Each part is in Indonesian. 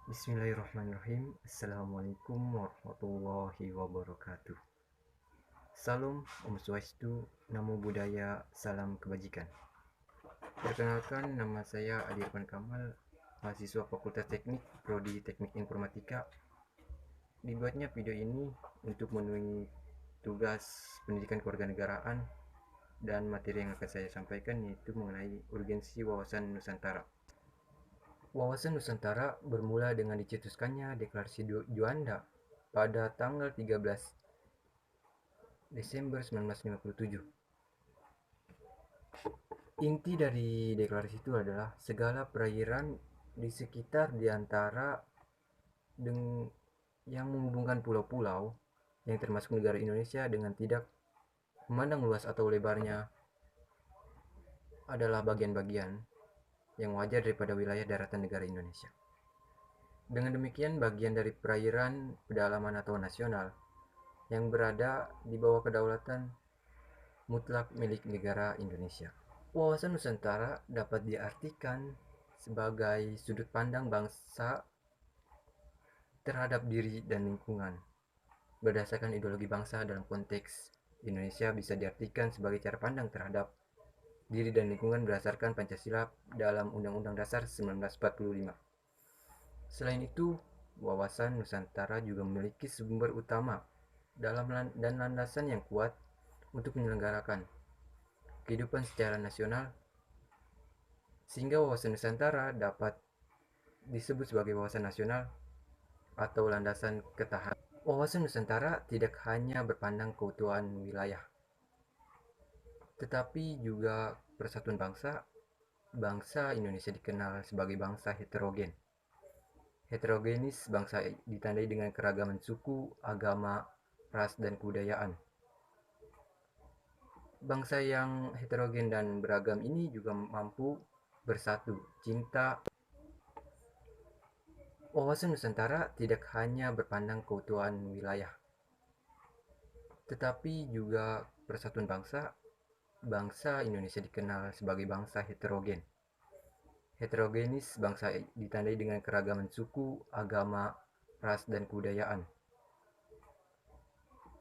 Bismillahirrahmanirrahim. Assalamualaikum warahmatullahi wabarakatuh. Salam, Om Swastiastu, Namo Buddhaya, Salam Kebajikan. Perkenalkan, nama saya Adi Irfan Kamal, mahasiswa Fakultas Teknik, Prodi Teknik Informatika. Dibuatnya video ini untuk memenuhi tugas pendidikan kewarganegaraan dan materi yang akan saya sampaikan yaitu mengenai urgensi wawasan Nusantara. Wawasan Nusantara bermula dengan dicetuskannya Deklarasi Juanda pada tanggal 13 Desember 1957. Inti dari deklarasi itu adalah segala perairan di sekitar di antara yang menghubungkan pulau-pulau yang termasuk negara Indonesia dengan tidak memandang luas atau lebarnya adalah bagian-bagian yang wajar daripada wilayah daratan negara Indonesia. Dengan demikian, bagian dari perairan pedalaman atau nasional yang berada di bawah kedaulatan mutlak milik negara Indonesia. Wawasan Nusantara dapat diartikan sebagai sudut pandang bangsa terhadap diri dan lingkungan. Berdasarkan ideologi bangsa dalam konteks Indonesia bisa diartikan sebagai cara pandang terhadap diri dan lingkungan berdasarkan Pancasila dalam Undang-Undang Dasar 1945. Selain itu, wawasan Nusantara juga memiliki sumber utama dan landasan yang kuat untuk menyelenggarakan kehidupan secara nasional, sehingga wawasan Nusantara dapat disebut sebagai wawasan nasional atau landasan ketahanan. Wawasan Nusantara tidak hanya berpandang keutuhan wilayah, tetapi juga persatuan bangsa. Bangsa Indonesia dikenal sebagai bangsa heterogen. Heterogenis bangsa ditandai dengan keragaman suku, agama, ras, dan kebudayaan. Bangsa yang heterogen dan beragam ini juga mampu bersatu, cinta. Wawasan Nusantara tidak hanya berpandang keutuhan wilayah, tetapi juga persatuan bangsa. Bangsa Indonesia dikenal sebagai bangsa heterogen. Heterogenis bangsa ditandai dengan keragaman suku, agama, ras, dan kebudayaan.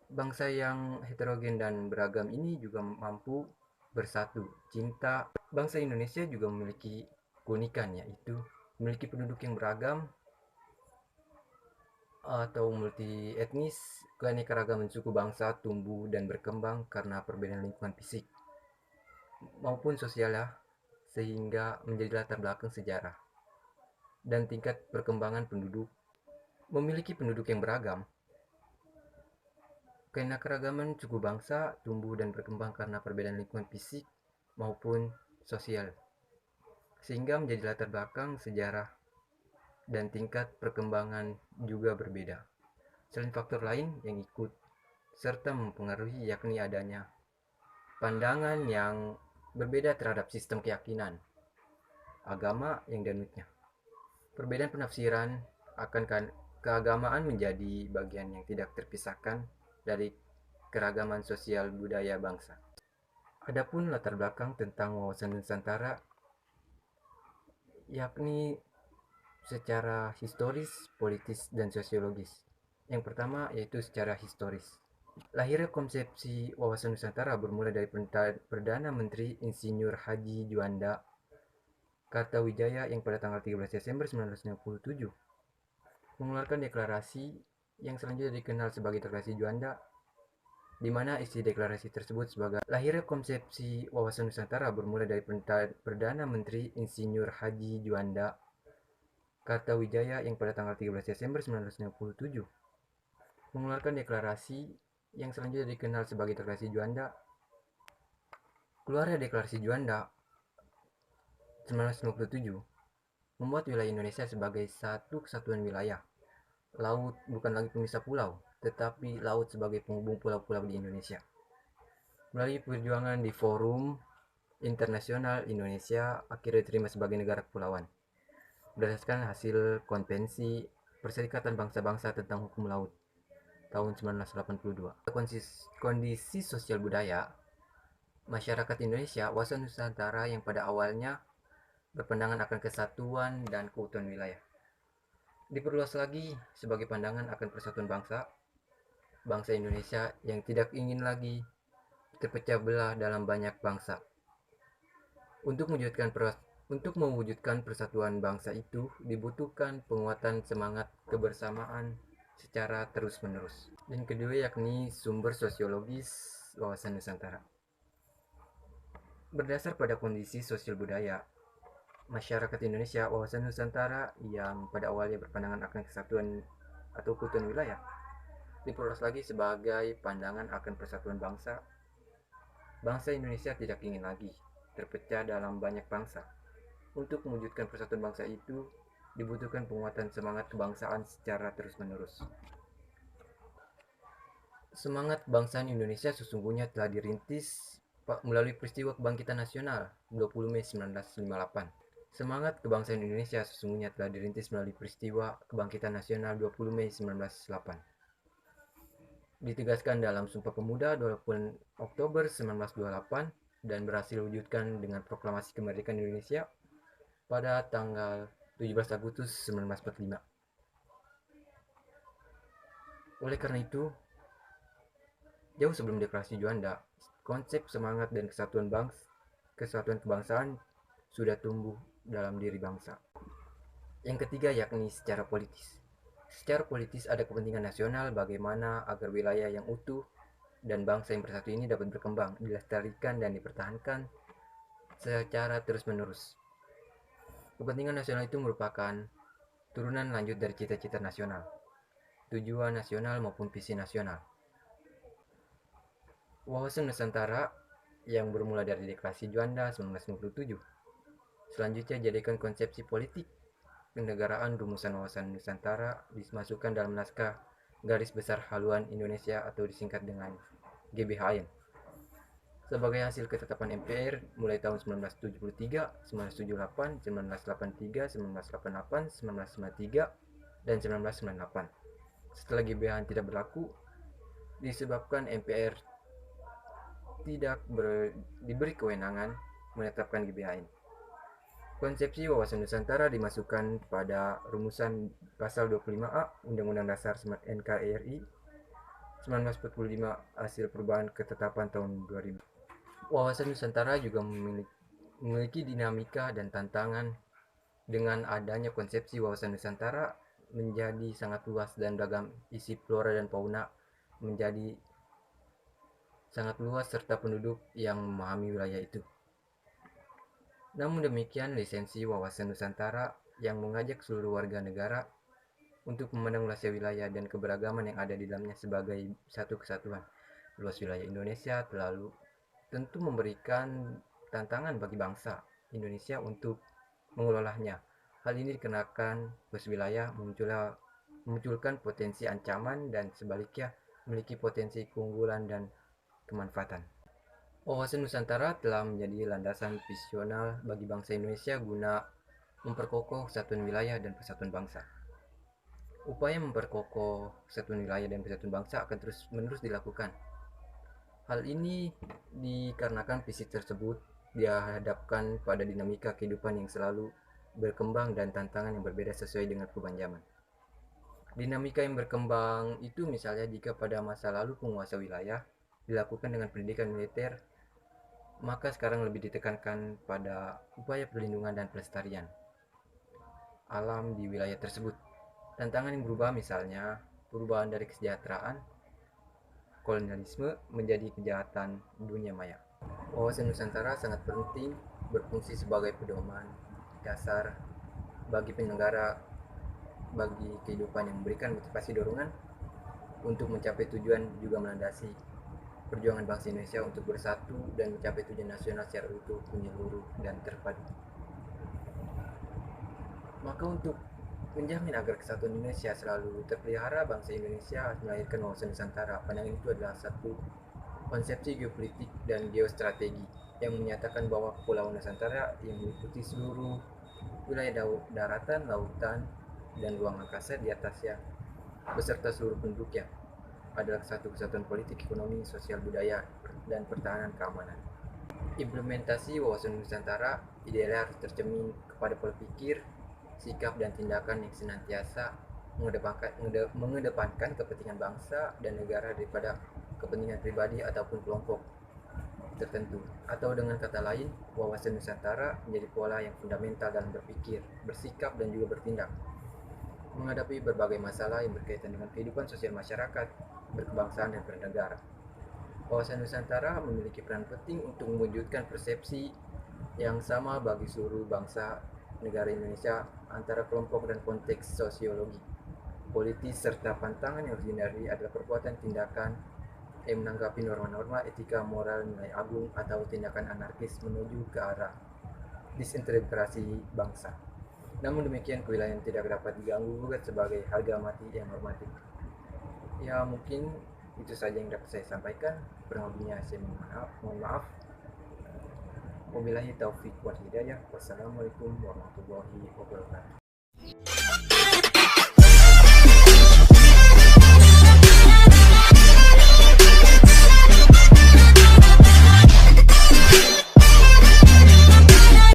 Bangsa yang heterogen dan beragam ini juga mampu bersatu, cinta. Bangsa Indonesia juga memiliki keunikan, yaitu memiliki penduduk yang beragam atau multi etnis. Keanekaragaman suku bangsa tumbuh dan berkembang karena perbedaan lingkungan fisik maupun sosial, sehingga menjadi latar belakang sejarah dan tingkat perkembangan penduduk. Memiliki penduduk yang beragam, keanekaragaman suku bangsa tumbuh dan berkembang karena perbedaan lingkungan fisik maupun sosial, sehingga menjadi latar belakang sejarah dan tingkat perkembangan juga berbeda. Selain faktor lain yang ikut serta mempengaruhi, yakni adanya pandangan yang berbeda terhadap sistem keyakinan, agama yang dianutnya. Perbedaan penafsiran akan keagamaan menjadi bagian yang tidak terpisahkan dari keragaman sosial budaya bangsa. Adapun latar belakang tentang wawasan Nusantara, yakni secara historis, politis, dan sosiologis. Yang pertama yaitu secara historis. Lahirnya konsepsi wawasan Nusantara bermula dari Perdana Menteri Insinyur Haji Juanda Kartawijaya yang pada tanggal 13 Desember 1997 mengeluarkan deklarasi yang selanjutnya dikenal sebagai Deklarasi Juanda, di mana isi deklarasi tersebut sebagai lahirnya konsepsi wawasan Nusantara bermula dari Perdana Menteri Insinyur Haji Juanda Kartawijaya yang pada tanggal 13 Desember 1997 mengeluarkan deklarasi yang selanjutnya dikenal sebagai Deklarasi Juanda. Keluarnya Deklarasi Juanda 1957 membuat wilayah Indonesia sebagai satu kesatuan wilayah. Laut bukan lagi pemisah pulau, tetapi laut sebagai penghubung pulau-pulau di Indonesia. Melalui perjuangan di forum internasional, Indonesia akhirnya diterima sebagai negara kepulauan berdasarkan hasil konvensi Perserikatan Bangsa-Bangsa tentang Hukum Laut tahun 1982. Kondisi sosial budaya masyarakat Indonesia, wawasan Nusantara yang pada awalnya berpandangan akan kesatuan dan keutuhan wilayah, Diperluas lagi sebagai pandangan akan persatuan bangsa, bangsa Indonesia yang tidak ingin lagi terpecah belah dalam banyak bangsa. Untuk mewujudkan persatuan bangsa itu dibutuhkan penguatan semangat kebersamaan secara terus-menerus. Dan kedua yakni sumber sosiologis wawasan Nusantara. Berdasar pada kondisi sosial budaya masyarakat Indonesia, wawasan Nusantara yang pada awalnya berpandangan akan kesatuan atau keutuhan wilayah diperluas lagi sebagai pandangan akan persatuan bangsa. Bangsa Indonesia tidak ingin lagi terpecah dalam banyak bangsa. Untuk mewujudkan persatuan bangsa itu dibutuhkan penguatan semangat kebangsaan secara terus-menerus. Semangat kebangsaan Indonesia sesungguhnya telah dirintis melalui peristiwa kebangkitan nasional 20 Mei 1958. Semangat kebangsaan Indonesia sesungguhnya telah dirintis melalui peristiwa kebangkitan nasional 20 Mei 1908. Ditegaskan dalam Sumpah Pemuda 20 Oktober 1928 dan berhasil diwujudkan dengan Proklamasi Kemerdekaan Indonesia pada tanggal 17 Agustus 1945. Oleh karena itu, jauh sebelum Deklarasi Juanda, konsep semangat dan kesatuan kebangsaan sudah tumbuh dalam diri bangsa. Yang ketiga yakni secara politis. Secara politis ada kepentingan nasional bagaimana agar wilayah yang utuh dan bangsa yang bersatu ini dapat berkembang, dilestarikan dan dipertahankan secara terus-menerus. Kepentingan nasional itu merupakan turunan lanjut dari cita-cita nasional, tujuan nasional maupun visi nasional. Wawasan Nusantara yang bermula dari Deklarasi Juanda 1957 selanjutnya jadikan konsepsi politik kenegaraan rumusan wawasan Nusantara dimasukkan dalam naskah Garis Besar Haluan Indonesia atau disingkat dengan GBHN. Sebagai hasil ketetapan MPR mulai tahun 1973, 1978, 1983, 1988, 1993, dan 1998. Setelah GBHN tidak berlaku, disebabkan MPR tidak diberi kewenangan menetapkan GBHN. Konsepsi wawasan Nusantara dimasukkan pada rumusan pasal 25A Undang-Undang Dasar NKRI 1945 hasil perubahan ketetapan tahun 2000. Wawasan Nusantara juga memiliki dinamika dan tantangan dengan adanya konsepsi wawasan Nusantara menjadi sangat luas dan beragam, isi flora dan fauna menjadi sangat luas serta penduduk yang memahami wilayah itu. Namun demikian, lisensi wawasan Nusantara yang mengajak seluruh warga negara untuk memandang luasnya wilayah dan keberagaman yang ada di dalamnya sebagai satu kesatuan. Luas wilayah Indonesia tentu memberikan tantangan bagi bangsa Indonesia untuk mengelolanya. Hal ini dikarenakan luas wilayah memunculkan potensi ancaman dan sebaliknya memiliki potensi keunggulan dan kemanfaatan. Wawasan Nusantara telah menjadi landasan visional bagi bangsa Indonesia guna memperkokoh kesatuan wilayah dan persatuan bangsa. Upaya memperkokoh kesatuan wilayah dan persatuan bangsa akan terus-menerus dilakukan. Hal ini dikarenakan visi tersebut dihadapkan pada dinamika kehidupan yang selalu berkembang dan tantangan yang berbeda sesuai dengan perubahan zaman. Dinamika yang berkembang itu misalnya jika pada masa lalu penguasa wilayah dilakukan dengan pendidikan militer, maka sekarang lebih ditekankan pada upaya perlindungan dan pelestarian alam di wilayah tersebut. Tantangan yang berubah misalnya perubahan dari kesejahteraan kolonialisme menjadi kejahatan dunia maya. Wawasan Nusantara sangat penting berfungsi sebagai pedoman dasar bagi penyelenggara bagi kehidupan yang memberikan motivasi dorongan untuk mencapai tujuan juga melandasi perjuangan bangsa Indonesia untuk bersatu dan mencapai tujuan nasional secara utuh, menyeluruh, dan terpadu. Maka untuk menjamin agar kesatuan Indonesia selalu terpelihara, bangsa Indonesia harus melahirkan wawasan Nusantara. Pandangan itu adalah satu konsepsi geopolitik dan geostrategi yang menyatakan bahwa Kepulauan Nusantara yang meliputi seluruh wilayah daratan, lautan, dan ruang angkasa di atasnya beserta seluruh penduduknya adalah satu kesatuan politik, ekonomi, sosial, budaya, dan pertahanan keamanan. Implementasi wawasan Nusantara idealnya harus tercermin kepada pola pikir, sikap, dan tindakan yang senantiasa mengedepankan kepentingan bangsa dan negara daripada kepentingan pribadi ataupun kelompok tertentu. Atau dengan kata lain, wawasan Nusantara menjadi pola yang fundamental dalam berpikir, bersikap, dan juga bertindak menghadapi berbagai masalah yang berkaitan dengan kehidupan sosial masyarakat, berkebangsaan, dan bernegara. Wawasan Nusantara memiliki peran penting untuk mewujudkan persepsi yang sama bagi seluruh bangsa negara Indonesia antara kelompok dan konteks sosiologi, politis, serta pantangan yang harus dihindari adalah perbuatan tindakan yang menanggapi norma-norma etika moral nilai agung atau tindakan anarkis menuju ke arah disintegrasi bangsa. Namun demikian, kewilayahan tidak dapat diganggu gugat sebagai harga mati yang normatif. Ya, mungkin itu saja yang dapat saya sampaikan. Kurang lebihnya saya mohon maaf. Wabillahi taufik wal hidayah. Wassalamualaikum warahmatullahi wabarakatuh.